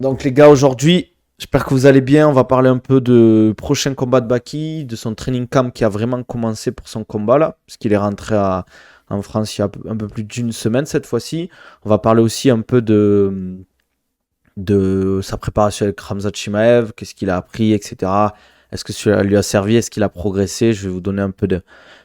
Donc les gars, aujourd'hui, j'espère que vous allez bien. On va parler un peu de prochain combat de Baki, de son training camp qui a vraiment commencé pour son combat là, parce qu'il est rentré en France il y a un peu plus d'une semaine cette fois-ci. On va parler aussi un peu de sa préparation avec Khamzat Chimaev, qu'est-ce qu'il a appris, etc. Est-ce que cela lui a servi, est-ce qu'il a progressé? Je vais vous donner un peu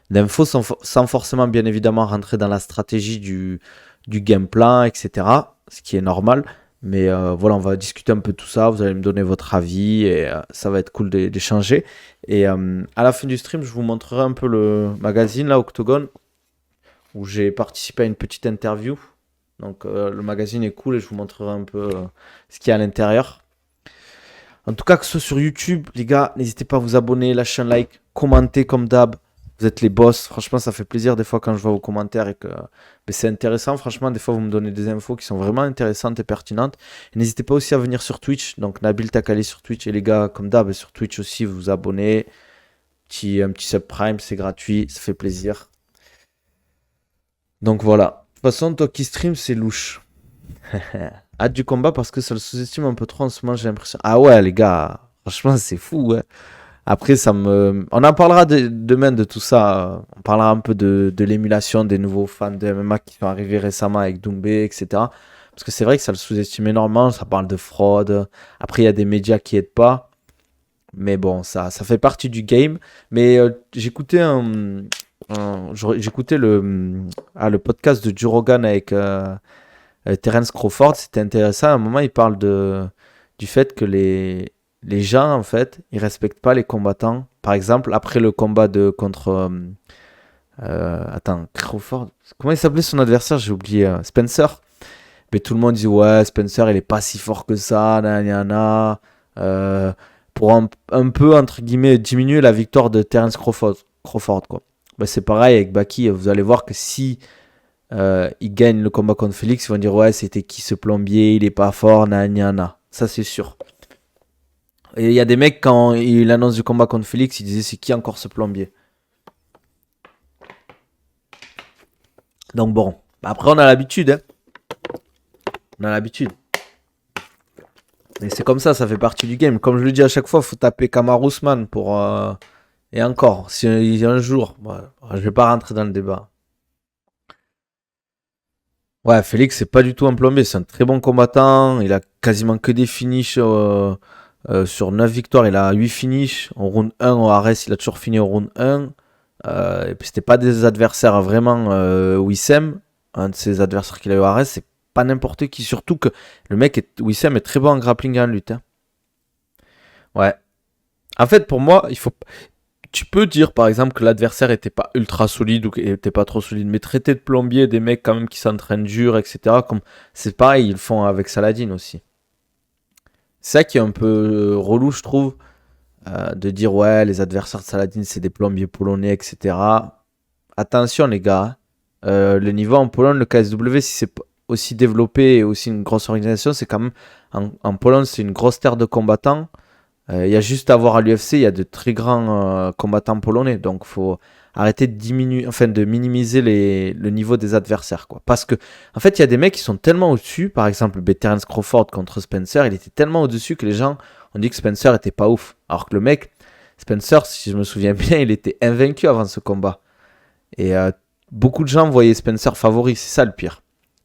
d'infos sans forcément bien évidemment rentrer dans la stratégie du game plan, etc. Ce qui est normal. Mais voilà, on va discuter un peu de tout ça. Vous allez me donner votre avis et ça va être cool d'échanger. Et à la fin du stream, je vous montrerai un peu le magazine, là, Octogone, où j'ai participé à une petite interview. Donc le magazine est cool et je vous montrerai un peu ce qu'il y a à l'intérieur. En tout cas, que ce soit sur YouTube, les gars, n'hésitez pas à vous abonner, lâcher un like, commenter comme d'hab. Vous êtes les boss. Franchement, ça fait plaisir des fois quand je vois vos commentaires et que c'est intéressant. Franchement, des fois, vous me donnez des infos qui sont vraiment intéressantes et pertinentes. Et n'hésitez pas aussi à venir sur Twitch. Donc, Nabil Takali sur Twitch. Et les gars, comme d'hab, sur Twitch aussi, vous vous abonnez. Un petit subprime, c'est gratuit. Ça fait plaisir. Donc, voilà. De toute façon, toi qui stream, c'est louche. Hâte du combat parce que ça le sous-estime un peu trop en ce moment, j'ai l'impression. Ah ouais, les gars. Franchement, c'est fou, ouais. Après, on en parlera demain de tout ça. On parlera un peu de l'émulation des nouveaux fans de MMA qui sont arrivés récemment avec Doumbé, etc. Parce que c'est vrai que ça le sous-estime énormément. Ça parle de fraude. Après, il y a des médias qui aident pas. Mais bon, ça fait partie du game. Mais j'écoutais j'écoutais le podcast de Joe Rogan avec Terence Crawford. C'était intéressant. À un moment, il parle du fait que les gens, en fait, ils respectent pas les combattants. Par exemple, après le combat contre. Attends, Crawford. Comment il s'appelait son adversaire? J'ai oublié. Spencer. Mais tout le monde dit ouais, Spencer, il est pas si fort que ça. Nanana. Pour un peu, entre guillemets, diminuer la victoire de Terence Crawford, quoi. Bah, c'est pareil avec Baki. Vous allez voir que si il gagne le combat contre Félix, ils vont dire ouais, c'était qui ce plombier? Il est pas fort. Nanana. Ça, c'est sûr. Et il y a des mecs, quand il annonce du combat contre Félix, ils disaient c'est qui encore ce plombier? Donc bon, après on a l'habitude, hein. On a l'habitude. Et c'est comme ça fait partie du game. Comme je le dis à chaque fois, faut taper Kamaru Usman pour... Et encore, si un jour... je vais pas rentrer dans le débat. Ouais, Félix, c'est pas du tout un plombier, c'est un très bon combattant. Il a quasiment que des finishes sur 9 victoires. Il a 8 finishes. En round 1, au Ares, il a toujours fini au round 1. Et puis c'était pas des adversaires vraiment Wissem, un de ses adversaires qu'il a eu à Arès, c'est pas n'importe qui. Surtout que Wissem est très bon en grappling et en lutte, hein. Ouais. En fait, pour moi, tu peux dire par exemple que l'adversaire était pas ultra solide ou qu'il était pas trop solide, mais traiter de plombier des mecs quand même qui s'entraînent dur, etc. Comme c'est pareil, ils le font avec Saladin aussi. C'est ça qui est un peu relou, je trouve, de dire ouais, les adversaires de Saladin c'est des plombiers polonais, etc. Attention les gars, hein. Le niveau en Pologne, le KSW, si c'est aussi développé et aussi une grosse organisation, c'est quand même en Pologne, c'est une grosse terre de combattants. Il y a juste à voir à l'UFC, il y a de très grands combattants polonais, donc faut arrêter de minimiser le niveau des adversaires, quoi. Parce que en fait, il y a des mecs qui sont tellement au-dessus, par exemple, Terence Crawford contre Spencer, il était tellement au-dessus que les gens ont dit que Spencer était pas ouf, alors que le mec, Spencer, si je me souviens bien, il était invaincu avant ce combat. Et beaucoup de gens voyaient Spencer favori, c'est ça le pire.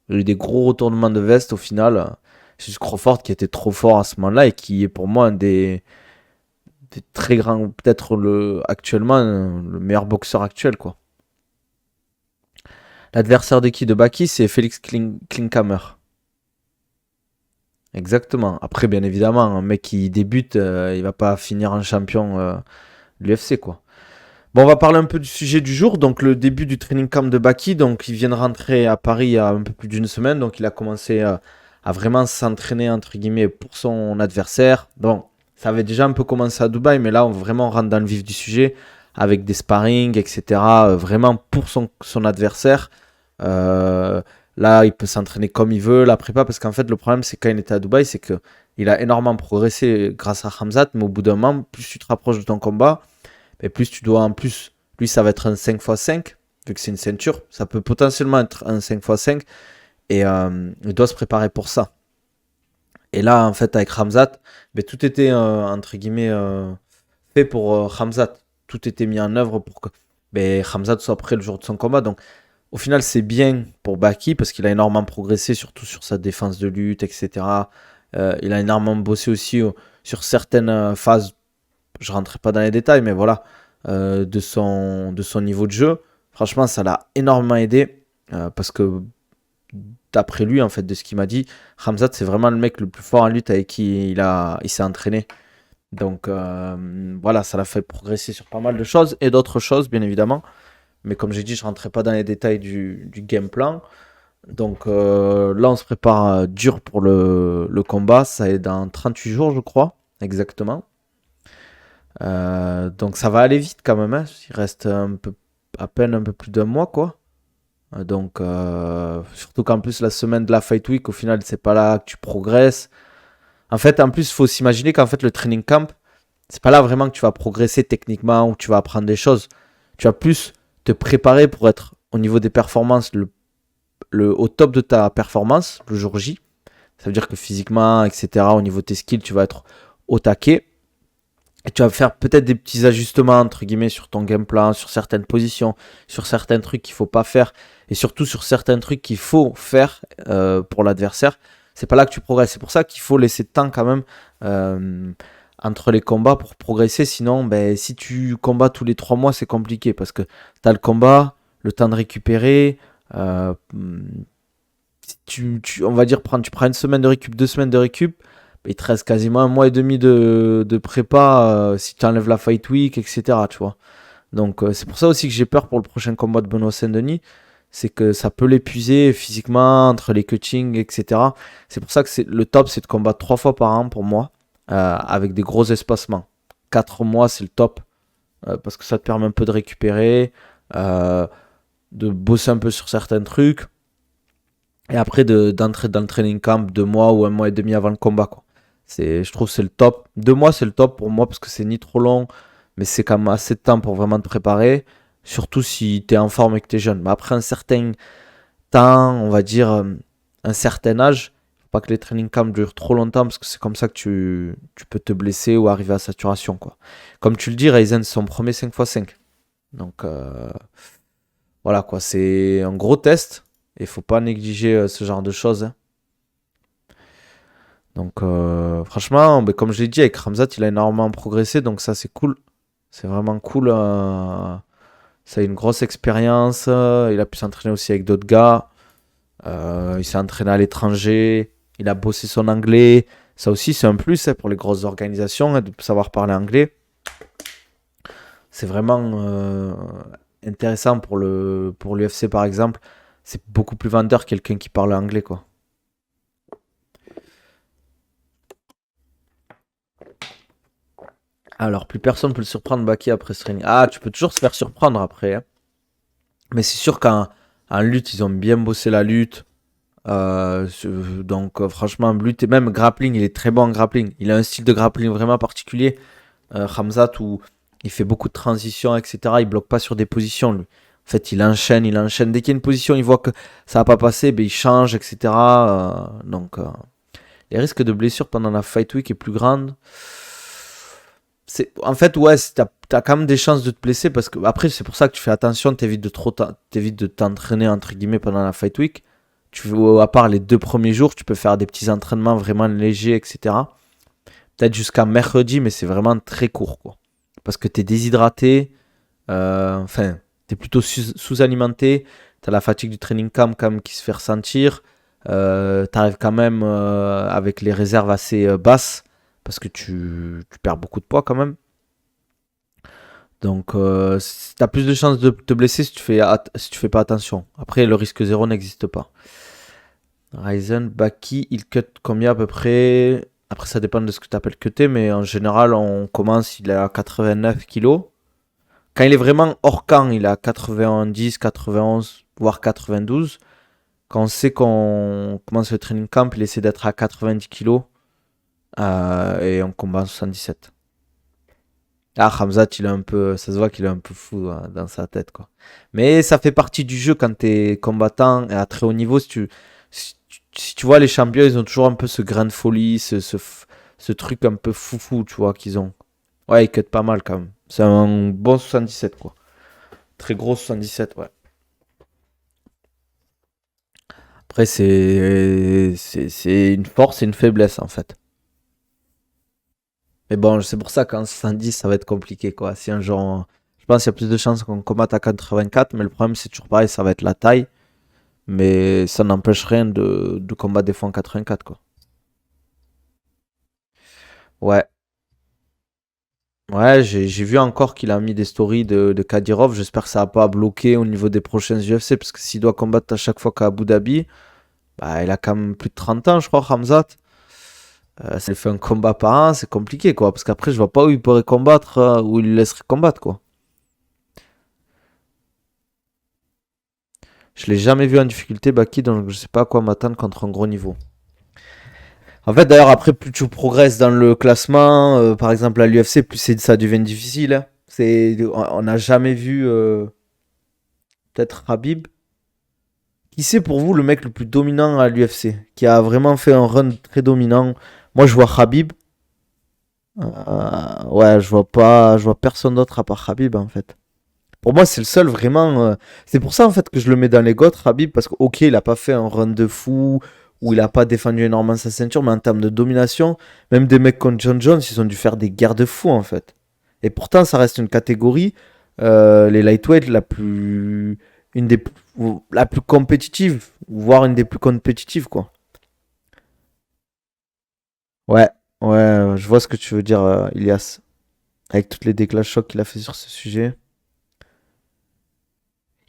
Il y a eu des gros retournements de veste au final. C'est juste Crawford qui était trop fort à ce moment-là et qui est pour moi un des très grands, peut-être actuellement le meilleur boxeur actuel, quoi. L'adversaire de qui? De Baki, c'est Félix Klinkhammer. Exactement. Après, bien évidemment, un mec qui débute, il va pas finir en champion de l'UFC, quoi. Bon, on va parler un peu du sujet du jour. Donc, le début du training camp de Baki. Donc, il vient de rentrer à Paris il y a un peu plus d'une semaine. Donc, il a commencé à vraiment s'entraîner, entre guillemets, pour son adversaire. Bon, ça avait déjà un peu commencé à Dubaï, mais là, on vraiment rentre dans le vif du sujet avec des sparring, etc. Vraiment pour son adversaire. Euh, Là, il peut s'entraîner comme il veut, la prépa, parce qu'en fait, le problème, c'est quand il était à Dubaï, c'est que il a énormément progressé grâce à Hamzat, mais au bout d'un moment, plus tu te rapproches de ton combat, et plus tu dois en plus, lui ça va être un 5x5, vu que c'est une ceinture, ça peut potentiellement être un 5x5, et il doit se préparer pour ça. Et là, en fait, avec Khamzat, ben, tout était, entre guillemets, fait pour Khamzat. Tout était mis en œuvre pour que ben, Khamzat soit prêt le jour de son combat. Donc, au final, c'est bien pour Baki parce qu'il a énormément progressé, surtout sur sa défense de lutte, etc. Il a énormément bossé aussi sur certaines phases. Je rentrerai pas dans les détails, mais voilà, de son niveau de jeu. Franchement, ça l'a énormément aidé parce que d'après lui, en fait, de ce qu'il m'a dit, Khamzat, c'est vraiment le mec le plus fort en lutte avec qui il s'est entraîné. Donc voilà, ça l'a fait progresser sur pas mal de choses et d'autres choses, bien évidemment. Mais comme j'ai dit, je ne rentrerai pas dans les détails du game plan. Donc là, on se prépare dur pour le combat. Ça est dans 38 jours, je crois, exactement. Donc ça va aller vite quand même, hein. Il reste à peine un peu plus d'un mois, quoi. Donc surtout qu'en plus, la semaine de la Fight Week, au final, c'est pas là que tu progresses. En fait, en plus, il faut s'imaginer qu'en fait, le training camp, c'est pas là vraiment que tu vas progresser techniquement ou tu vas apprendre des choses. Tu vas plus te préparer pour être au niveau des performances au top de ta performance le jour J. Ça veut dire que physiquement, etc., au niveau de tes skills, tu vas être au taquet. Et tu vas faire peut-être des petits ajustements, entre guillemets, sur ton game plan, sur certaines positions, sur certains trucs qu'il faut pas faire, et surtout sur certains trucs qu'il faut faire pour l'adversaire. C'est pas là que tu progresses. C'est pour ça qu'il faut laisser de temps quand même euh, entre les combats pour progresser. Sinon, ben, si tu combats tous les 3 mois, c'est compliqué parce que tu as le combat, le temps de récupérer. euh, on va dire, tu prends une semaine de récup, 2 semaines de récup, il te reste quasiment un mois et demi de prépa si tu enlèves la fight week, etc. Tu vois. Donc c'est pour ça aussi que j'ai peur pour le prochain combat de Benoît Saint-Denis. C'est que ça peut l'épuiser physiquement, entre les cuttings, etc. C'est pour ça que le top, c'est de combattre 3 fois par an pour moi, avec des gros espacements. 4 mois, c'est le top, parce que ça te permet un peu de récupérer, euh, de bosser un peu sur certains trucs. Et après, d'entrer dans le training camp 2 mois ou un mois et demi avant le combat, quoi. Je trouve que c'est le top. 2 mois, c'est le top pour moi parce que c'est ni trop long, mais c'est quand même assez de temps pour vraiment te préparer. Surtout si tu es en forme et que tu es jeune. Mais après un certain temps, on va dire un certain âge, faut pas que les training camps durent trop longtemps parce que c'est comme ça que tu peux te blesser ou arriver à saturation, quoi. Comme tu le dis, Ryzen, c'est son premier 5x5. Donc voilà, quoi. C'est un gros test. Et faut pas négliger ce genre de choses, hein. Donc, franchement, ben, comme je l'ai dit, avec Ramzat, il a énormément progressé. Donc, ça, c'est cool. C'est vraiment cool. Ça a une grosse expérience. Il a pu s'entraîner aussi avec d'autres gars. Il s'est entraîné à l'étranger. Il a bossé son anglais. Ça aussi, c'est un plus, hein, pour les grosses organisations, hein, de savoir parler anglais. C'est vraiment intéressant pour l'UFC, par exemple. C'est beaucoup plus vendeur quelqu'un qui parle anglais, quoi. Alors, plus personne peut le surprendre, Baki, après ce training. Ah, tu peux toujours se faire surprendre après, hein. Mais c'est sûr qu'en lutte, ils ont bien bossé la lutte. Donc, franchement, lutte et même grappling, il est très bon en grappling. Il a un style de grappling vraiment particulier. Hamzat, où il fait beaucoup de transitions, etc. Il bloque pas sur des positions, lui. En fait, il enchaîne, il enchaîne. Dès qu'il y a une position, il voit que ça va pas passer, ben, il change, etc. Donc, les risques de blessure pendant la fight week est plus grande. En fait, ouais, t'as quand même des chances de te blesser parce que après, c'est pour ça que tu fais attention, t'évites de t'entraîner entre guillemets pendant la fight week. À part les 2 premiers jours, tu peux faire des petits entraînements vraiment légers, etc. Peut-être jusqu'à mercredi, mais c'est vraiment très court, quoi. Parce que t'es déshydraté, enfin, t'es plutôt sous-alimenté, t'as la fatigue du training camp quand même qui se fait ressentir, t'arrives quand même avec les réserves assez basses parce que tu perds beaucoup de poids quand même. Donc, tu as plus de chances de te blesser si tu fais pas attention. Après, le risque zéro n'existe pas. Ryzen, Baki, il cut combien à peu près? Après, ça dépend de ce que tu appelles cutter, mais en général, on commence, il est à 89 kilos. Quand il est vraiment hors camp, il est à 90, 91, voire 92. Quand on sait qu'on commence le training camp, il essaie d'être à 90 kilos et on combat à 77. Ah, Hamzat, ça se voit qu'il est un peu fou hein, dans sa tête, quoi. Mais ça fait partie du jeu quand t'es combattant et à très haut niveau. Si si tu vois, les champions, ils ont toujours un peu ce grain de folie, ce truc un peu foufou, tu vois, qu'ils ont. Ouais, ils cut pas mal quand même. C'est un bon 77, quoi. Très gros 77, ouais. Après, c'est une force et une faiblesse, en fait. Mais bon, c'est pour ça qu'en 70, ça va être compliqué, quoi. Si un jour, je pense qu'il y a plus de chances qu'on combatte à 84, mais le problème, c'est toujours pareil, ça va être la taille. Mais ça n'empêche rien de combattre des fois en 84, quoi. Ouais. Ouais, j'ai vu encore qu'il a mis des stories de Kadyrov. J'espère que ça va pas bloquer au niveau des prochaines UFC, parce que s'il doit combattre à chaque fois qu'à Abu Dhabi, bah, il a quand même plus de 30 ans, je crois, Hamzat. Ça lui fait un combat par an, c'est compliqué, quoi. Parce qu'après, je vois pas où il pourrait combattre, où il le laisserait combattre, quoi. Je l'ai jamais vu en difficulté, Baki, donc je sais pas à quoi m'attendre contre un gros niveau. En fait, d'ailleurs, après, plus tu progresses dans le classement, par exemple à l'UFC, plus ça devient difficile, hein. On n'a jamais vu, peut-être Habib. Qui c'est pour vous le mec le plus dominant à l'UFC? Qui a vraiment fait un run très dominant? Moi, je vois Habib. Ouais, je vois personne d'autre à part Habib, en fait. Pour moi, c'est le seul vraiment. C'est pour ça en fait que je le mets dans les GOAT, Habib, parce que ok, il a pas fait un run de fou, ou il a pas défendu énormément sa ceinture, mais en termes de domination, même des mecs comme John Jones, ils ont dû faire des guerres de fou en fait. Et pourtant, ça reste une catégorie, les lightweight, une des, la plus compétitive, voire une des plus compétitives quoi. Ouais, ouais, je vois ce que tu veux dire, Ilias, avec toutes les déclats chocs qu'il a fait sur ce sujet.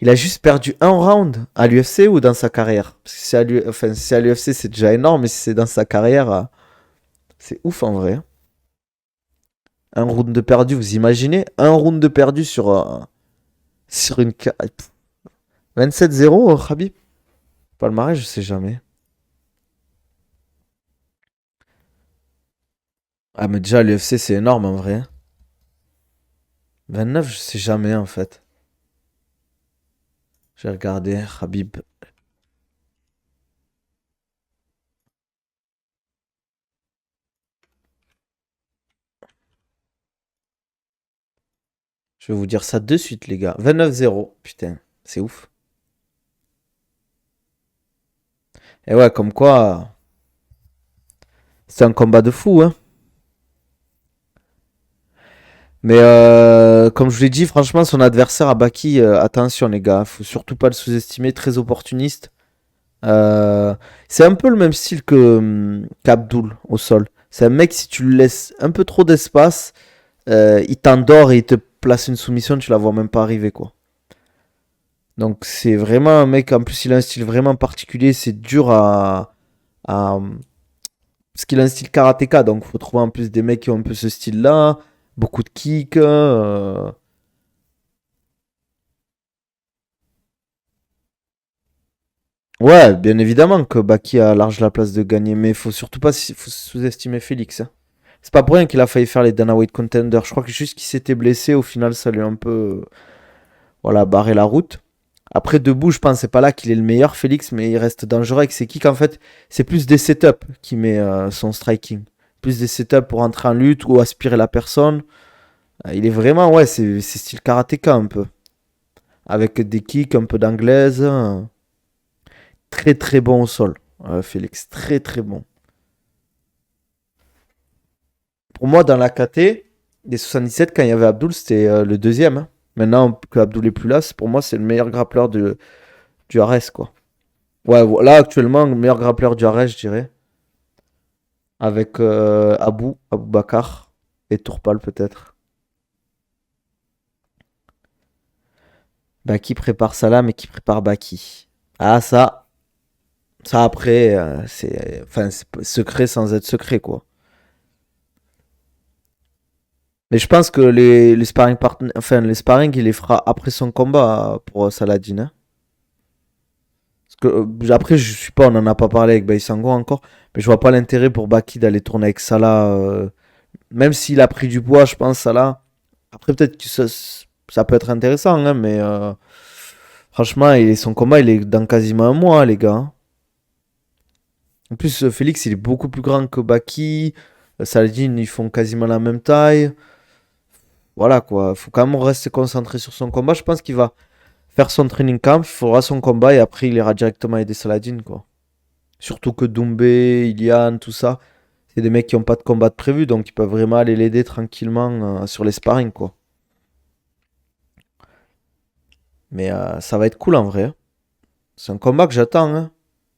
Il a juste perdu un round à l'UFC ou dans sa carrière? Parce que enfin, si c'est à l'UFC, c'est déjà énorme, mais si c'est dans sa carrière, c'est ouf en vrai. Un round de perdu, vous imaginez? Un round de perdu sur une. 27-0, Khabib? Palmarès, je sais jamais. Ah, mais déjà, l'UFC, c'est énorme en vrai. 29, je sais jamais en fait. J'ai regardé, Khabib. Je vais vous dire ça de suite, les gars. 29-0, putain, c'est ouf. Et ouais, comme quoi, c'est un combat de fou, hein. Mais comme je vous l'ai dit, franchement, son adversaire à Baki, attention les gars, faut surtout pas le sous-estimer, très opportuniste. C'est un peu le même style qu'Abdul au sol. C'est un mec, si tu lui laisses un peu trop d'espace, il t'endort et il te place une soumission, tu la vois même pas arriver quoi. Donc c'est vraiment un mec, en plus il a un style vraiment particulier, c'est dur à parce qu'il a un style karatéka, donc faut trouver en plus des mecs qui ont un peu ce style-là, beaucoup de kicks. Ouais, bien évidemment que Baki a large la place de gagner, mais il faut surtout pas faut sous-estimer Félix, hein. C'est pas pour rien qu'il a failli faire les Dana White Contender. Je crois que juste qu'il s'était blessé, au final, ça lui a un peu voilà, barré la route. Après, debout, je pense c'est pas là qu'il est le meilleur, Félix, mais il reste dangereux avec ses kicks. En fait, c'est plus des setups qui met son striking. Plus des setups pour entrer en lutte ou aspirer la personne. Il est vraiment, ouais, c'est style karatéka un peu. Avec des kicks, un peu d'anglaise. Très très bon au sol, Félix. Très très bon. Pour moi, dans la KT, des 77, quand il y avait Abdul, c'était le deuxième, hein. Maintenant que Abdul est plus là, pour moi, c'est le meilleur grappleur du RS, quoi. Ouais, là, actuellement, le meilleur grappleur du RS, je dirais. Avec Abou Bakar et Tourpal, peut-être. Baki prépare Salam et qui prépare Baki. Ah, ça après, c'est enfin, c'est secret sans être secret, quoi. Mais je pense que les sparring enfin, les sparring, il les fera après son combat pour Saladin, hein. Parce que, après, je suis pas, on en a pas parlé avec Baïsango encore, mais je vois pas l'intérêt pour Baki d'aller tourner avec Salah. Même s'il a pris du poids, je pense, Salah. Après, peut-être que ça peut être intéressant, hein, mais franchement, son combat, il est dans quasiment un mois, les gars, hein. En plus, Félix, il est beaucoup plus grand que Baki. Saladin, ils font quasiment la même taille. Voilà quoi, faut quand même rester concentré sur son combat. Je pense qu'il va faire son training camp, il fera son combat et après il ira directement aider Saladin quoi. Surtout que Doumbé, Ilian, tout ça, c'est des mecs qui n'ont pas de combat de prévu donc ils peuvent vraiment aller l'aider tranquillement sur les sparring quoi. Mais ça va être cool en vrai, hein. C'est un combat que j'attends, hein,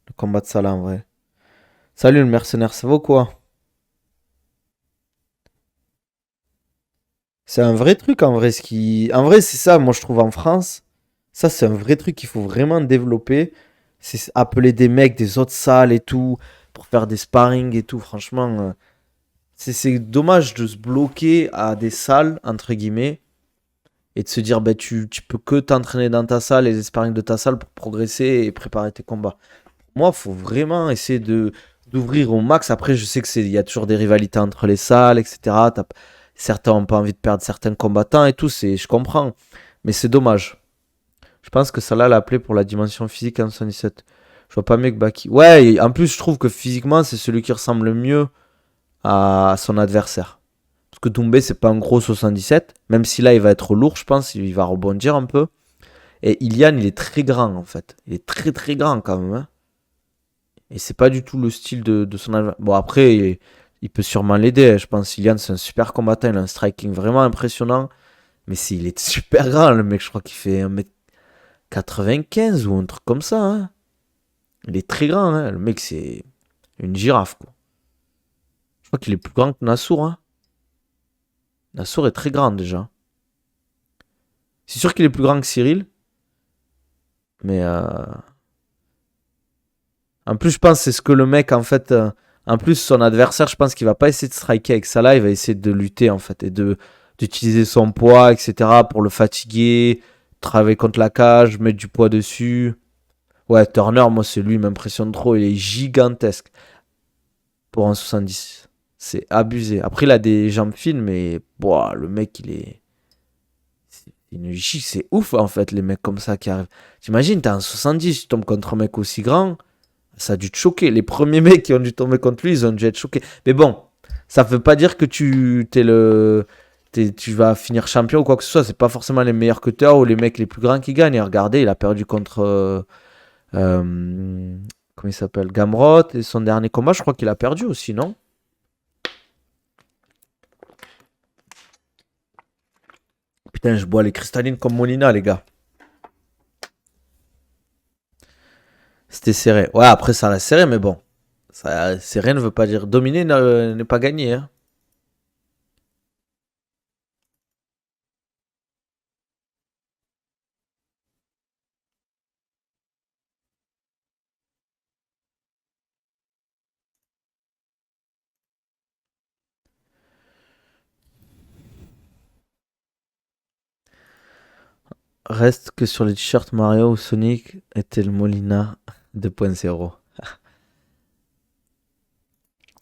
le combat de Salah en vrai. Salut le mercenaire, ça vaut quoi? C'est un vrai truc en vrai. En vrai, c'est ça, moi je trouve en France. Ça, c'est un vrai truc qu'il faut vraiment développer. C'est appeler des mecs des autres salles et tout pour faire des sparring et tout. Franchement, c'est dommage de se bloquer à des salles, entre guillemets, et de se dire, bah, tu peux que t'entraîner dans ta salle et les sparring de ta salle pour progresser et préparer tes combats. Moi, il faut vraiment essayer d'ouvrir au max. Après, je sais que il y a toujours des rivalités entre les salles, etc. Certains n'ont pas envie de perdre certains combattants et tout, je comprends. Mais c'est dommage. Je pense que ça l'a appelé pour la dimension physique en 77. Je vois pas mieux que Baki. Ouais, et en plus, je trouve que physiquement, c'est celui qui ressemble le mieux à son adversaire. Parce que Doumbé, c'est pas un gros 77. Même si là, il va être lourd, je pense. Il va rebondir un peu. Et Ilian, il est très grand, en fait. Il est très, très grand, quand même, hein. Et c'est pas du tout le style de son adversaire. Bon, après, il peut sûrement l'aider. Je pense Ilian, c'est un super combattant. Il a un striking vraiment impressionnant. Mais il est super grand, le mec. Je crois qu'il fait 1m95 ou un truc comme ça, hein. Il est très grand, hein. Le mec, c'est une girafe, quoi. Je crois qu'il est plus grand que Nassour, hein. Nassour est très grand, déjà. C'est sûr qu'il est plus grand que Cyril. Mais en plus, je pense que c'est ce que le mec, en fait. En plus, son adversaire, je pense qu'il va pas essayer de striker avec ça là. Il va essayer de lutter, en fait. Et d'utiliser son poids, etc. pour le fatiguer. Travailler contre la cage, mettre du poids dessus. Ouais, Turner, moi, c'est lui, il m'impressionne trop. Il est gigantesque pour un 70. C'est abusé. Après, il a des jambes fines, mais boah, le mec, c'est ouf, en fait, les mecs comme ça qui arrivent. T'imagines, t'as un 70, tu tombes contre un mec aussi grand. Ça a dû te choquer. Les premiers mecs qui ont dû tomber contre lui, ils ont dû être choqués. Mais bon, ça veut pas dire que tu vas finir champion ou quoi que ce soit. C'est pas forcément les meilleurs cutters ou les mecs les plus grands qui gagnent. Et regardez, il a perdu contre. Comment il s'appelle, Gamrot. Et son dernier combat, je crois qu'il a perdu aussi, non? Putain, je bois les cristallines comme Molina, les gars. C'était serré. Ouais, après, ça reste serré, mais bon. Serré ne veut pas dire dominer n'est pas gagné, hein. Reste que sur les t-shirts Mario ou Sonic était le Molina 2.0.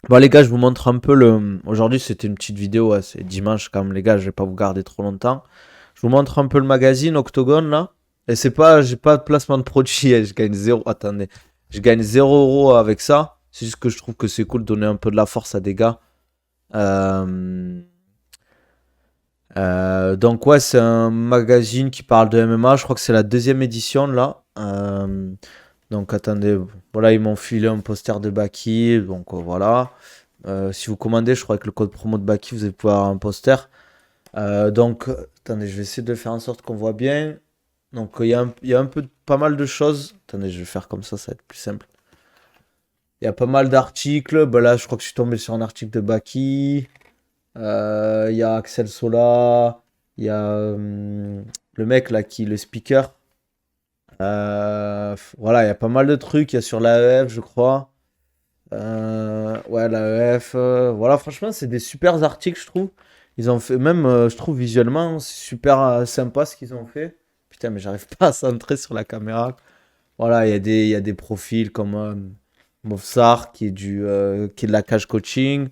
Bon les gars, je vous montre un peu le... Aujourd'hui c'était une petite vidéo, ouais, c'est dimanche quand même les gars, je vais pas vous garder trop longtemps. Je vous montre un peu le magazine Octogone là. Et c'est pas, j'ai pas de placement de produit, je gagne zéro. Attendez, je gagne 0 € avec ça. C'est juste que je trouve que c'est cool de donner un peu de la force à des gars. Euh, donc ouais, c'est un magazine qui parle de MMA. Je crois que c'est la deuxième édition là. Donc attendez, voilà, ils m'ont filé un poster de Baki. Donc voilà. Si vous commandez, je crois que le code promo de Baki, vous allez pouvoir avoir un poster. Donc attendez, je vais essayer de faire en sorte qu'on voit bien. Donc il y a un peu, pas mal de choses. Attendez, je vais faire comme ça va être plus simple. Il y a pas mal d'articles. Bah là, je crois que je suis tombé sur un article de Baki. Il y a Axel Sola, il y a le mec là qui est le speaker. Voilà, il y a pas mal de trucs. Il y a sur l'AEF, je crois. Ouais, l'AEF. Voilà, franchement, c'est des super articles, je trouve. Ils ont fait, même, je trouve visuellement, c'est super sympa ce qu'ils ont fait. Putain, mais j'arrive pas à centrer sur la caméra. Voilà, il y a des profils comme Mofsar qui est de la cage coaching.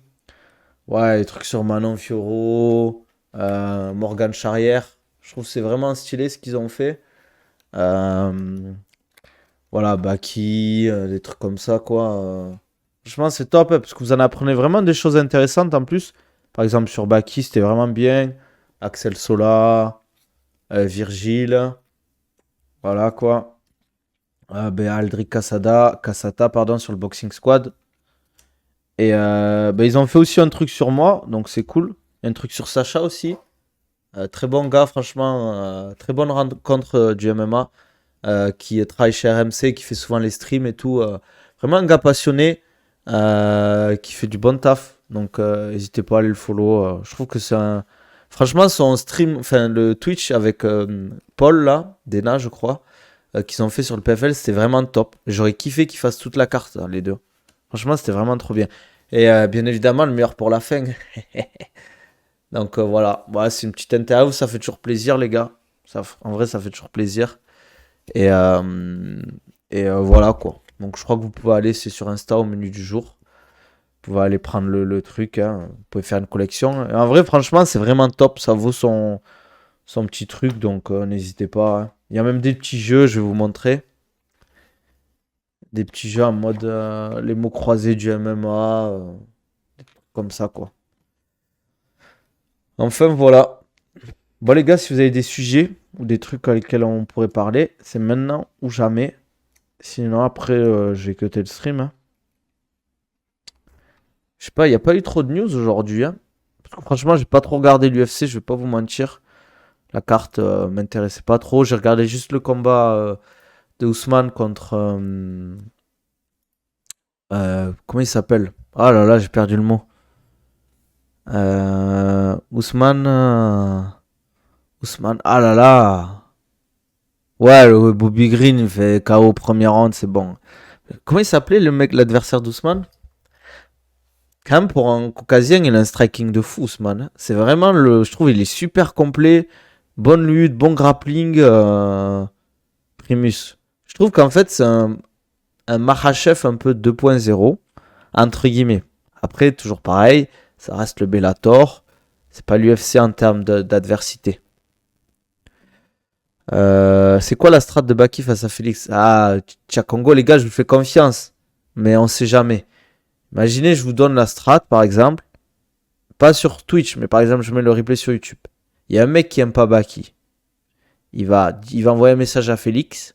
Ouais, les trucs sur Manon Fiorot, Morgane Charrière. Je trouve que c'est vraiment stylé ce qu'ils ont fait. Euh, voilà, Baki, des trucs comme ça, quoi. Franchement, c'est top, hein, parce que vous en apprenez vraiment des choses intéressantes en plus. Par exemple, sur Baki, c'était vraiment bien. Axel Sola, Virgile, voilà quoi. Ben, Aldric Cassata, pardon, sur le Boxing Squad. Et ben, ils ont fait aussi un truc sur moi, donc c'est cool. Un truc sur Sacha aussi. Très bon gars, franchement. Très bonne rencontre du MMA. Qui travaille chez RMC, qui fait souvent les streams et tout. Vraiment un gars passionné, qui fait du bon taf. Donc n'hésitez pas à aller le follow. Je trouve que c'est un... Franchement, son stream, enfin le Twitch avec Paul là, Dena je crois, qu'ils ont fait sur le PFL, c'était vraiment top. J'aurais kiffé qu'ils fassent toute la carte, hein, les deux. Franchement, c'était vraiment trop bien. Et bien évidemment, le meilleur pour la fin. Donc voilà, c'est une petite interview, ça fait toujours plaisir les gars. En vrai, ça fait toujours plaisir. Et, voilà quoi. Donc je crois que vous pouvez aller, c'est sur Insta au menu du jour. Vous pouvez aller prendre le truc, hein. Vous pouvez faire une collection. Et en vrai, franchement, c'est vraiment top. Ça vaut son petit truc, donc n'hésitez pas, hein. Il y a même des petits jeux, je vais vous montrer. Des petits jeux en mode les mots croisés du MMA, comme ça quoi. Enfin voilà. Bon les gars, si vous avez des sujets ou des trucs avec lesquels on pourrait parler, c'est maintenant ou jamais. Sinon, après, j'ai cuté le stream, hein. Je sais pas, il n'y a pas eu trop de news aujourd'hui, hein. Parce que franchement, j'ai pas trop regardé l'UFC, je vais pas vous mentir. La carte m'intéressait pas trop. J'ai regardé juste le combat de Ousmane contre. Comment il s'appelle? Ah là là, j'ai perdu le mot. Ousmane. Ousmane. Ah là là. Ouais, le Bobby Green, il fait KO au premier round, c'est bon. Comment il s'appelait le mec, l'adversaire d'Ousmane? Quand même, pour un caucasien, il a un striking de fou, Ousmane, hein. C'est vraiment le. Je trouve il est super complet. Bonne lutte, bon grappling. Primus. Je trouve qu'en fait, c'est un Makhachev un peu 2.0, entre guillemets. Après, toujours pareil, ça reste le Bellator. C'est pas l'UFC en termes d'adversité. C'est quoi la strat de Baki face à Félix? Ah, Tchakongo, les gars, je vous fais confiance. Mais on sait jamais. Imaginez, je vous donne la strat, par exemple. Pas sur Twitch, mais par exemple, je mets le replay sur YouTube. Il y a un mec qui aime pas Baki. Il va envoyer un message à Félix.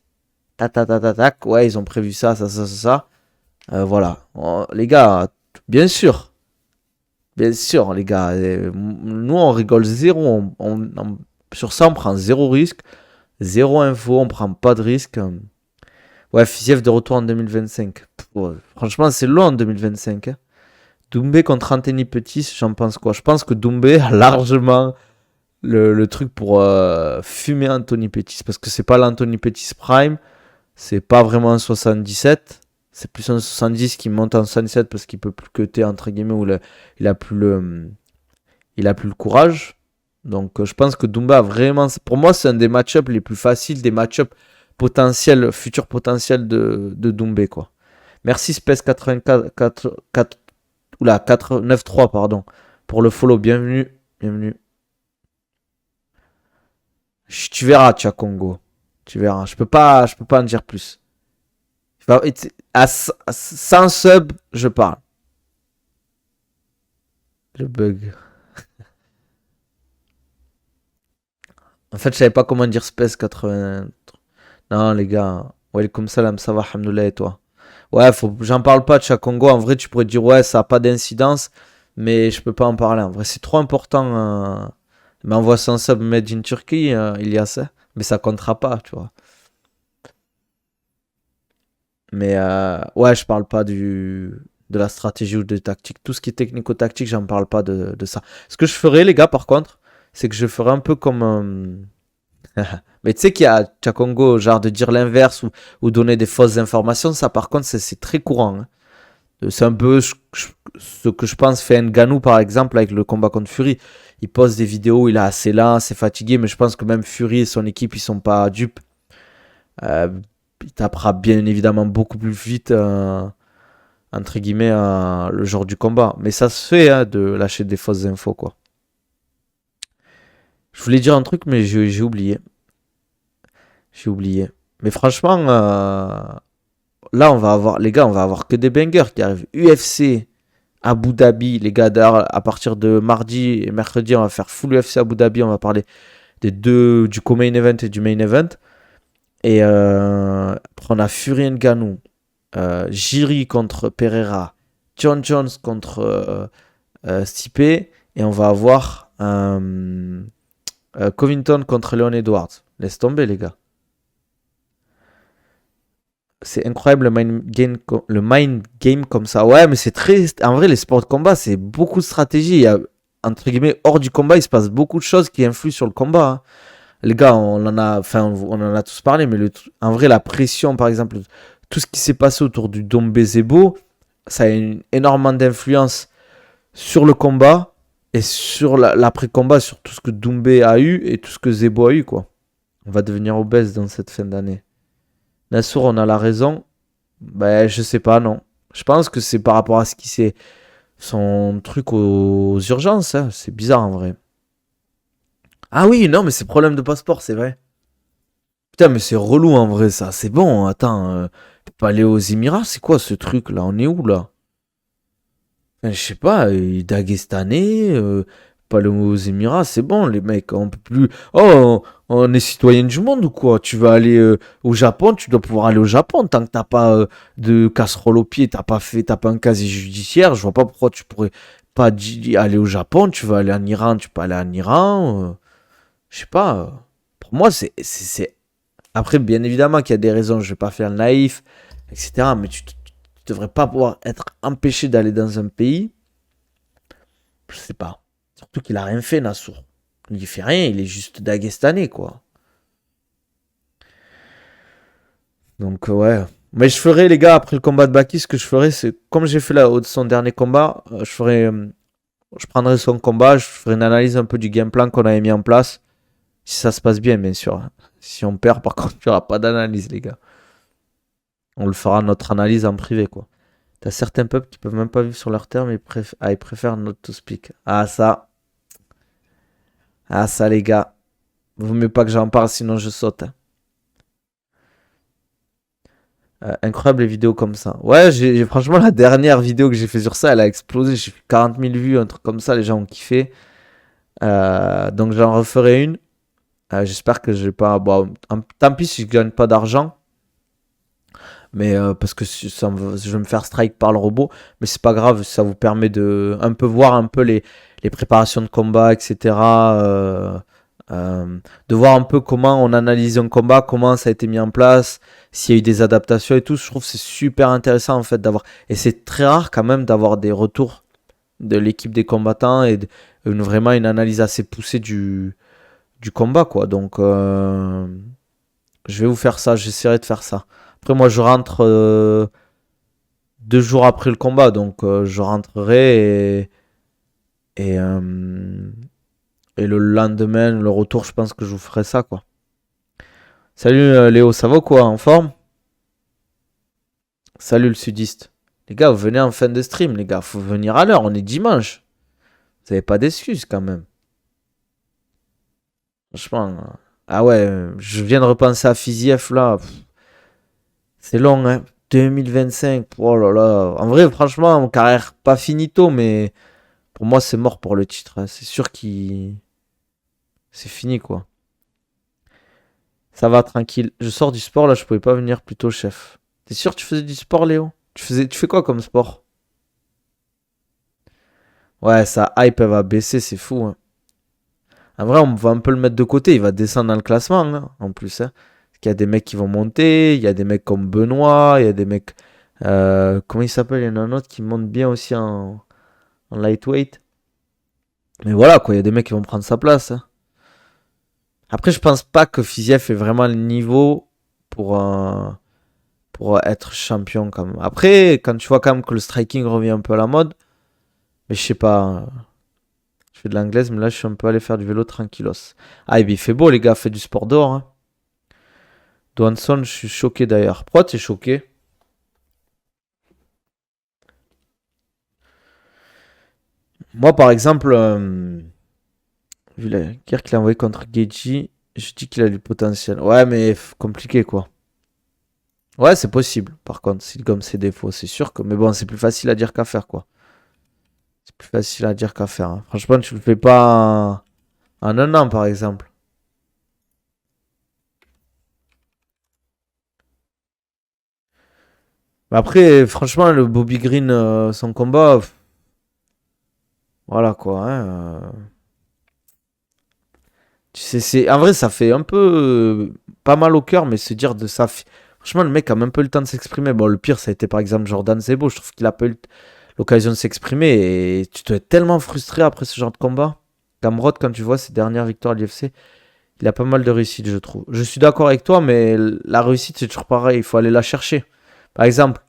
Tac, tac, tac, tac, tac. Ouais, ils ont prévu ça, ça, ça, ça, ça. Voilà. Les gars, bien sûr. Bien sûr, les gars. Nous, on rigole zéro. Sur ça, on prend zéro risque. Zéro info, on prend pas de risque. Ouais, Fiziev de retour en 2025. Ouais, franchement, c'est long en 2025, hein. Doumbé contre Anthony Pettis, j'en pense quoi? Je pense que Doumbé a largement le truc pour fumer Anthony Pettis. Parce que c'est pas l'Anthony Pettis Prime. C'est pas vraiment un 77. C'est plus un 70 qui monte en 77 parce qu'il peut plus cutter, entre guillemets, ou il a plus le courage. Donc je pense que Dumba a vraiment. Pour moi, c'est un des match-ups les plus faciles, des match-ups potentiels, futurs potentiels de Doumbé, quoi. Merci Space84, 493, pardon, pour le follow. Bienvenue. Bienvenue. Tu verras, Congo. Tu verras. Je peux pas en dire plus. Sans sub, je parle. Le bug. En fait, je savais pas comment dire Space 80. Non, les gars. Welcome salam, ça va, alhamdoulilah, et toi? Ouais, j'en parle pas de Chakongo. En vrai, tu pourrais dire, ouais, ça a pas d'incidence. Mais je peux pas en parler. En vrai, c'est trop important. Mais envoie son sub made in Turkey, il y a ça. Mais ça comptera pas, tu vois. Mais ouais, je parle pas de la stratégie ou des tactiques. Tout ce qui est technico-tactique, j'en parle pas de ça. Ce que je ferais, les gars, par contre, c'est que je ferais un peu comme. Mais tu sais qu'il y a Chakongo, genre de dire l'inverse ou donner des fausses informations. Ça, par contre, c'est très courant, hein. C'est un peu ce que je pense fait Ngannou, par exemple, avec le combat contre Fury. Il poste des vidéos, il est assez lent, c'est fatigué, mais je pense que même Fury et son équipe, ils sont pas dupes. Euh, il tapera bien évidemment beaucoup plus vite, entre guillemets, le jour du combat. Mais ça se fait, hein, de lâcher des fausses infos, quoi. Je voulais dire un truc, mais j'ai oublié. J'ai oublié. Mais franchement, là, on va avoir, les gars, on va avoir que des bangers qui arrivent. UFC, Abu Dhabi, les gars, d'ailleurs, à partir de mardi et mercredi, on va faire full UFC Abu Dhabi. On va parler du co-main event et du main event. Et après, on a Fury Ngannou, Jiri contre Pereira, John Jones contre Stipe. Et on va avoir Covington contre Leon Edwards. Laisse tomber, les gars. C'est incroyable le mind game comme ça. Ouais, mais c'est très. En vrai, les sports de combat, c'est beaucoup de stratégie. Il y a, entre guillemets, hors du combat, il se passe beaucoup de choses qui influent sur le combat, hein. Les gars, on en a tous parlé, mais en vrai, la pression, par exemple, tout ce qui s'est passé autour du Dombe Zebo, ça a énormément d'influence sur le combat et sur l'après-combat, sur tout ce que Doumbé a eu et tout ce que Zebo a eu, quoi. On va devenir obèse dans cette fin d'année. Nassour, on a la raison. Ben, je sais pas, non. Je pense que c'est par rapport à ce qui s'est. Son truc aux urgences, hein. C'est bizarre en vrai. Ah oui, non, mais c'est problème de passeport, c'est vrai. Putain, mais c'est relou en vrai, ça. C'est bon, attends. Tu peux pas aller aux Émirats, c'est quoi ce truc là? On est où là? Je sais pas, Dagestanais, pas aller aux Émirats, c'est bon, les mecs, on peut plus. Oh, on est citoyen du monde ou quoi? Tu vas aller au Japon, tu dois pouvoir aller au Japon tant que t'as pas de casserole au pied, t'as pas un casier judiciaire. Je vois pas pourquoi tu pourrais pas aller au Japon. Tu vas aller en Iran, tu peux aller en Iran. Je sais pas. Pour moi, après, bien évidemment qu'il y a des raisons. Je vais pas faire le naïf, etc. Mais tu devrais pas pouvoir être empêché d'aller dans un pays. Je sais pas. Surtout qu'il a rien fait, Nassour. Il fait rien, il est juste daguestanais, quoi. Donc, ouais. Mais je ferai, les gars, après le combat de Baki, ce que je ferai, c'est comme j'ai fait là, de son dernier combat, je prendrai son combat, je ferai une analyse un peu du game plan qu'on avait mis en place. Si ça se passe bien, bien sûr. Si on perd, par contre, il n'y aura pas d'analyse, les gars. On le fera notre analyse en privé, quoi. T'as certains peuples qui peuvent même pas vivre sur leur terre, mais ils préfèrent not to speak. Ah, ça. Ah, ça, les gars. Vaut mieux pas que j'en parle, sinon je saute, hein. Incroyable les vidéos comme ça. Ouais, franchement, la dernière vidéo que j'ai fait sur ça, elle a explosé. J'ai fait 40 000 vues, un truc comme ça. Les gens ont kiffé. Donc, j'en referai une. J'espère que je vais pas. Bon, tant pis si je gagne pas d'argent. Mais parce que je vais me faire strike par le robot. Mais c'est pas grave, ça vous permet de un peu voir un peu les préparations de combat, etc. De voir un peu comment on analyse un combat, comment ça a été mis en place, s'il y a eu des adaptations et tout. Je trouve que c'est super intéressant en fait d'avoir. Et c'est très rare quand même d'avoir des retours de l'équipe des combattants et vraiment une analyse assez poussée du combat, quoi. Donc je vais vous faire ça, j'essaierai de faire ça. Après, moi, je rentre 2 jours après le combat, donc je rentrerai et, euh, et le lendemain, le retour, je pense que je vous ferai ça, quoi. Salut Léo, ça va quoi? En forme? Salut le sudiste. Les gars, vous venez en fin de stream, les gars. Faut venir à l'heure, on est dimanche. Vous avez pas d'excuses quand même. Franchement. Ah ouais, je viens de repenser à Fiziev là. C'est long, hein. 2025. Oh là là. En vrai, franchement, mon carrière pas finito, mais pour moi, c'est mort pour le titre, hein. C'est sûr qu'il. C'est fini, quoi. Ça va, tranquille. Je sors du sport, là, je pouvais pas venir plus tôt, chef. T'es sûr que tu faisais du sport, Léo? Tu fais quoi comme sport? Ouais, sa hype, elle va baisser, c'est fou, hein. En vrai, on va un peu le mettre de côté. Il va descendre dans le classement, hein, en plus, hein. Parce qu'il y a des mecs qui vont monter. Il y a des mecs comme Benoît. Il y a des mecs. Comment il s'appelle? Il y en a un autre qui monte bien aussi en lightweight. Mais voilà, quoi. Il y a des mecs qui vont prendre sa place, hein. Après, je pense pas que Fiziev ait vraiment le niveau pour, pour être champion, quand même. Après, quand tu vois quand même que le striking revient un peu à la mode, mais je sais pas, hein. Je fais de l'anglaise, mais là, je suis un peu allé faire du vélo tranquillos. Ah, et bien, il fait beau, les gars. Fait du sport dehors, hein. Dwanson, je suis choqué d'ailleurs. Pourquoi t'es choqué? Moi, par exemple, vu la guerre qu'il a envoyée contre Geji, je dis qu'il a du potentiel. Ouais, mais compliqué, quoi. Ouais, c'est possible. Par contre, s'il gomme ses défauts, c'est sûr que. Mais bon, c'est plus facile à dire qu'à faire, quoi. C'est plus facile à dire qu'à faire, hein. Franchement, tu le fais pas en un an, par exemple. Mais après, franchement, le Bobby Green, son combat, voilà quoi, hein. Tu sais, en vrai, ça fait un peu pas mal au cœur, mais se dire de ça. Franchement, le mec a même pas eu le temps de s'exprimer. Bon, le pire, ça a été par exemple Jordan Zebo. Je trouve qu'il a pas eu l'occasion de s'exprimer. Et tu dois être tellement frustré après ce genre de combat. Gamrot, quand tu vois ses dernières victoires à l'UFC, il a pas mal de réussite, je trouve. Je suis d'accord avec toi, mais la réussite, c'est toujours pareil. Il faut aller la chercher. Par exemple,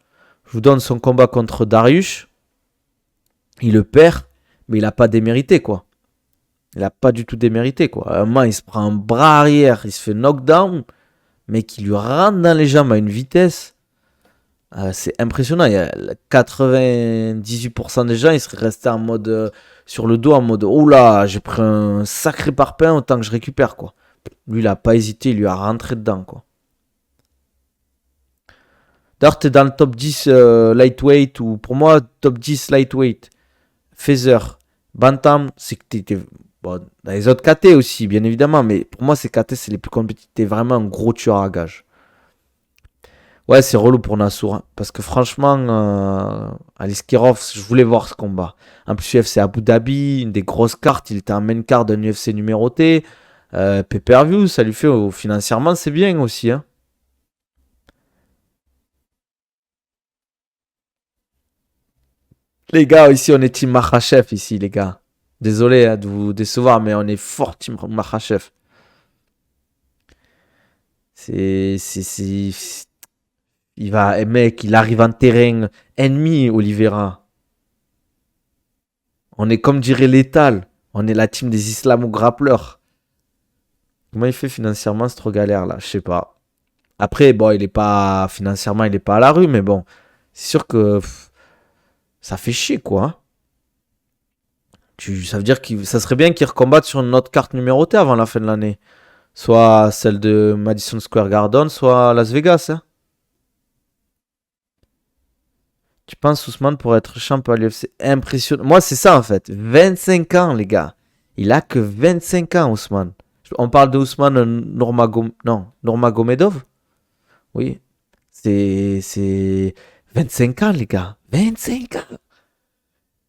je vous donne son combat contre Darius. Il le perd, mais il a pas démérité, quoi. Il a pas du tout démérité, quoi. À un moment, il se prend un bras arrière, il se fait knockdown, mais qui lui rentre dans les jambes à une vitesse. C'est impressionnant. Il y a 98% des gens, ils seraient restés en mode sur le dos, en mode oh là, j'ai pris un sacré parpaing autant que je récupère, quoi. Lui, il a pas hésité, il lui a rentré dedans, quoi. D'ailleurs, t'es dans le top 10 lightweight, ou pour moi, top 10 lightweight. Feather, Bantam, c'est que t'es bon, dans les autres KT aussi, bien évidemment, mais pour moi, ces KT, c'est les plus compétitifs. T'es vraiment un gros tueur à gage. Ouais, c'est relou pour Nassour, hein, parce que franchement, Aliskirov, je voulais voir ce combat. En plus, UFC Abu Dhabi, une des grosses cartes, il était en main card d'un UFC numéroté. Pay-per-view, ça lui fait financièrement, c'est bien aussi, hein. Les gars, ici, on est team Makhachev, ici, les gars. Désolé hein, de vous décevoir, mais on est fort team Makhachev. Mec, il arrive en terrain ennemi, Oliveira. On est comme dirait Létal. On est la team des islamo-grappleurs. Comment il fait financièrement, c'est trop galère là, je sais pas. Après, bon, il est pas, financièrement, il est pas à la rue, mais bon, c'est sûr que ça fait chier, quoi, hein. Ça veut dire que ça serait bien qu'il recombatte sur une autre carte numérotée avant la fin de l'année. Soit celle de Madison Square Garden, soit Las Vegas, hein. Tu penses Ousmane pour être champion à l'UFC? Impressionnant. Moi, c'est ça en fait. 25 ans, les gars. Il a que 25 ans, Ousmane. On parle de Ousmane non, Nurmagomedov. Oui. C'est 25 ans, les gars. 25 ans.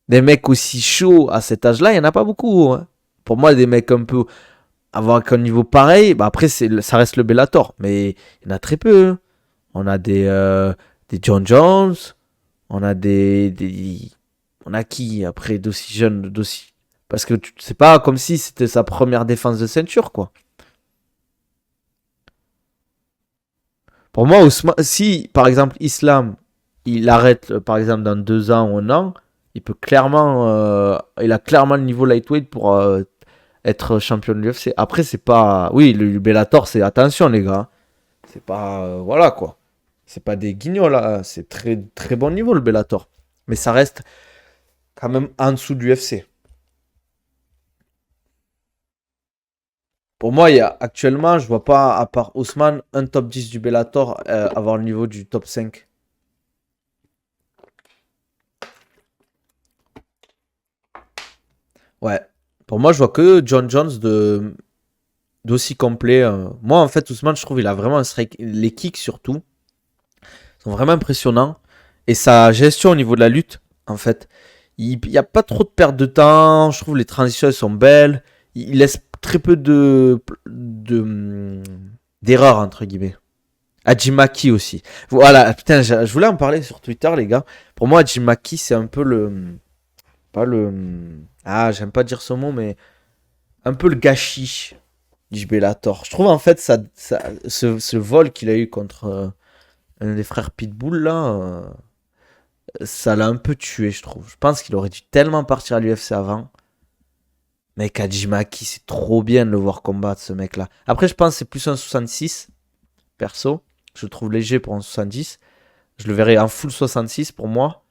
Des mecs aussi chauds à cet âge-là, il n'y en a pas beaucoup, hein. Pour moi, des mecs un peu avoir un niveau pareil, bah après, ça reste le Bellator. Mais il y en a très peu, hein. On a des John Jones. On a on a qui après d'aussi jeunes, d'aussi. Parce que c'est pas comme si c'était sa première défense de ceinture, quoi. Pour moi, si par exemple Islam, il arrête par exemple dans 2 ans ou un an, il peut clairement, il a clairement le niveau lightweight pour être champion de l'UFC. Après, c'est pas, oui, le Bellator, c'est attention les gars, c'est pas, voilà quoi, c'est pas des guignols là, c'est très très bon niveau le Bellator, mais ça reste quand même en dessous du UFC. Pour moi, actuellement, je vois pas, à part Ousmane, un top 10 du Bellator avoir le niveau du top 5. Ouais. Pour moi, je vois que John Jones d'aussi complet. Moi, en fait, Ousmane, je trouve il a vraiment un strike. Les kicks, surtout, sont vraiment impressionnants. Et sa gestion au niveau de la lutte, en fait, il n'y a pas trop de perte de temps. Je trouve les transitions, elles sont belles. Il laisse très peu d'erreurs, entre guillemets. Hajimaki aussi. Voilà, putain, je voulais en parler sur Twitter, les gars. Pour moi, Hajimaki, c'est un peu le. Pas le. Ah, j'aime pas dire ce mot, mais un peu le gâchis du Bellator. Je trouve en fait ce vol qu'il a eu contre un des frères Pitbull, là, ça l'a un peu tué, je trouve. Je pense qu'il aurait dû tellement partir à l'UFC avant. Mais Hajimaki, c'est trop bien de le voir combattre, ce mec-là. Après, je pense que c'est plus un 66, perso. Je le trouve léger pour un 70. Je le verrais en full 66 pour moi.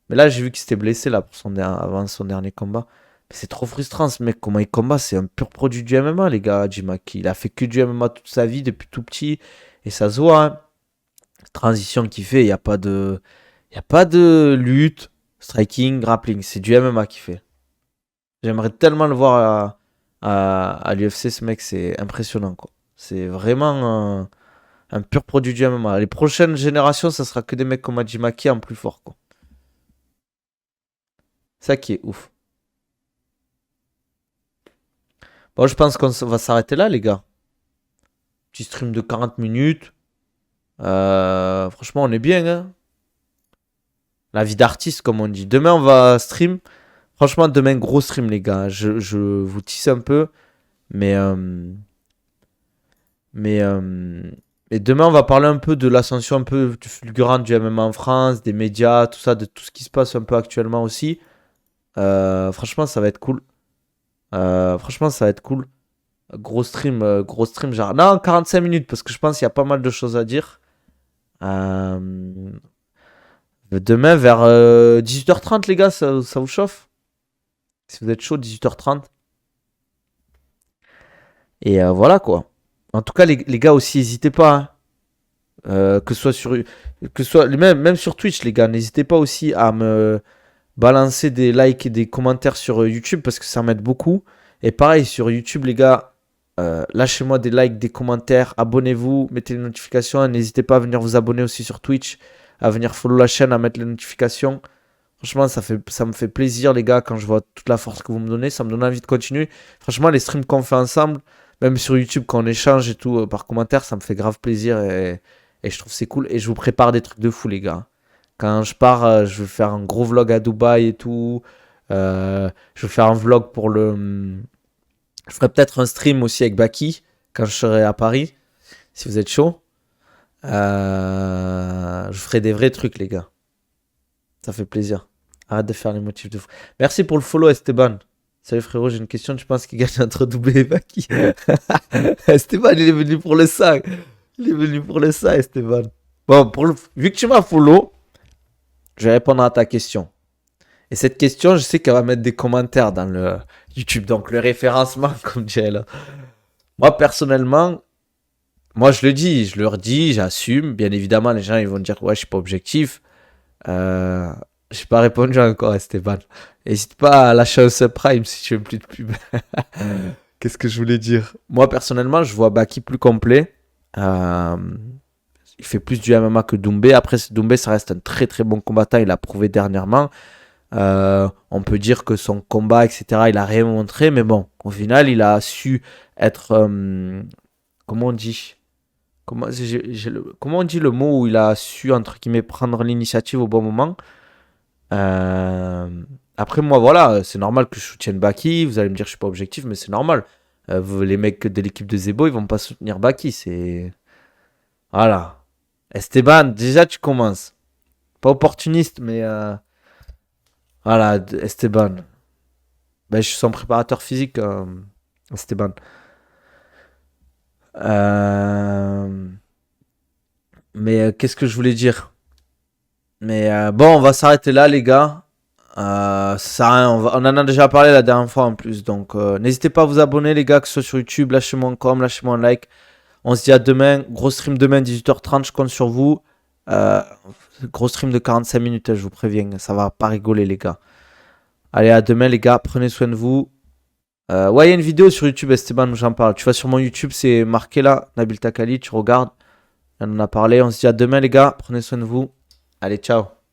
Mais là, j'ai vu qu'il s'était blessé là, avant son dernier combat. Mais c'est trop frustrant ce mec. Comment il combat? C'est un pur produit du MMA, les gars, Jimaki. Il a fait que du MMA toute sa vie depuis tout petit. Et ça se voit, hein. transition qu'il fait, il y a pas de lutte, striking, grappling. C'est du MMA qu'il fait. J'aimerais tellement le voir à l'UFC, ce mec, c'est impressionnant, quoi. C'est vraiment un pur produit du MMA. Les prochaines générations, ça sera que des mecs comme Majimaki en plus fort, quoi. Ça qui est ouf. Bon, je pense qu'on va s'arrêter là, les gars. Petit stream de 40 minutes. Franchement, on est bien, hein. La vie d'artiste, comme on dit. Demain, on va stream. Franchement, demain, gros stream, les gars. Je vous tisse un peu. Mais, mais, et demain, on va parler un peu de l'ascension un peu fulgurante du MMA en France, des médias, tout ça, de tout ce qui se passe un peu actuellement aussi. Franchement, ça va être cool. Franchement, ça va être cool. Gros stream, genre. Non, 45 minutes, parce que je pense qu'il y a pas mal de choses à dire. Euh, Demain, vers 18h30, les gars, ça vous chauffe? Si vous êtes chaud, 18h30. Et voilà, quoi. En tout cas, les gars, aussi, n'hésitez pas, hein. Que ce soit même sur Twitch, les gars, n'hésitez pas aussi à me balancer des likes et des commentaires sur YouTube parce que ça m'aide beaucoup. Et pareil, sur YouTube, les gars, lâchez-moi des likes, des commentaires, abonnez-vous, mettez les notifications. N'hésitez pas à venir vous abonner aussi sur Twitch, à venir follow la chaîne, à mettre les notifications. Franchement, ça me fait plaisir, les gars, quand je vois toute la force que vous me donnez. Ça me donne envie de continuer. Franchement, les streams qu'on fait ensemble, même sur YouTube, quand on échange et tout par commentaire, ça me fait grave plaisir et je trouve que c'est cool. Et je vous prépare des trucs de fou, les gars. Quand je pars, je vais faire un gros vlog à Dubaï et tout. Je vais faire un vlog pour le. Je ferai peut-être un stream aussi avec Baki quand je serai à Paris, si vous êtes chaud. Je ferai des vrais trucs, les gars. Ça fait plaisir. Arrête de faire les motifs de fou. Merci pour le follow, Esteban. Salut frérot, j'ai une question. Tu penses qu'il gagne entre Doublé et Baki? Esteban, il est venu pour le ça. Il est venu pour le ça, Esteban. Bon, vu que tu m'as follow, je vais répondre à ta question. Et cette question, je sais qu'elle va mettre des commentaires dans le YouTube. Donc, le référencement, comme dirait là. Moi, personnellement, moi, je le dis, je leur dis, j'assume. Bien évidemment, les gens, ils vont dire, ouais, je suis pas objectif. Euh, j'ai pas répondu encore, Esteban. N'hésite pas à lâcher un subprime si tu veux plus de pub. Qu'est-ce que je voulais dire? Moi, personnellement, je vois Baki plus complet. Euh, il fait plus du MMA que Doumbé. Après, Doumbé, ça reste un très très bon combattant. Il l'a prouvé dernièrement. On peut dire que son combat, etc., il a rien montré. Mais bon, au final, il a su être... comment on dit? Comment on dit le mot où il a su, entre guillemets, prendre l'initiative au bon moment? Après, moi, voilà, c'est normal que je soutienne Baki. Vous allez me dire que je suis pas objectif, mais c'est normal. Les mecs de l'équipe de Zebo, ils vont pas soutenir Baki. C'est. Voilà. Esteban, déjà, tu commences. Pas opportuniste, mais. Voilà, Esteban. Ben, je suis son préparateur physique, Esteban. Euh, Mais qu'est-ce que je voulais dire? Mais bon, on va s'arrêter là, les gars. Ça sert à rien, on en a déjà parlé la dernière fois en plus. Donc, n'hésitez pas à vous abonner, les gars, que ce soit sur YouTube. Lâchez-moi un com, lâchez-moi un like. On se dit à demain. Gros stream demain, 18h30. Je compte sur vous. Euh, Gros stream de 45 minutes, je vous préviens. Ça va pas rigoler, les gars. Allez, à demain, les gars. Prenez soin de vous. Ouais, il y a une vidéo sur YouTube, Esteban, où j'en parle. Tu vas sur mon YouTube, c'est marqué là, Nabil Takali. Tu regardes. On en a parlé. On se dit à demain, les gars. Prenez soin de vous. Allez, ciao.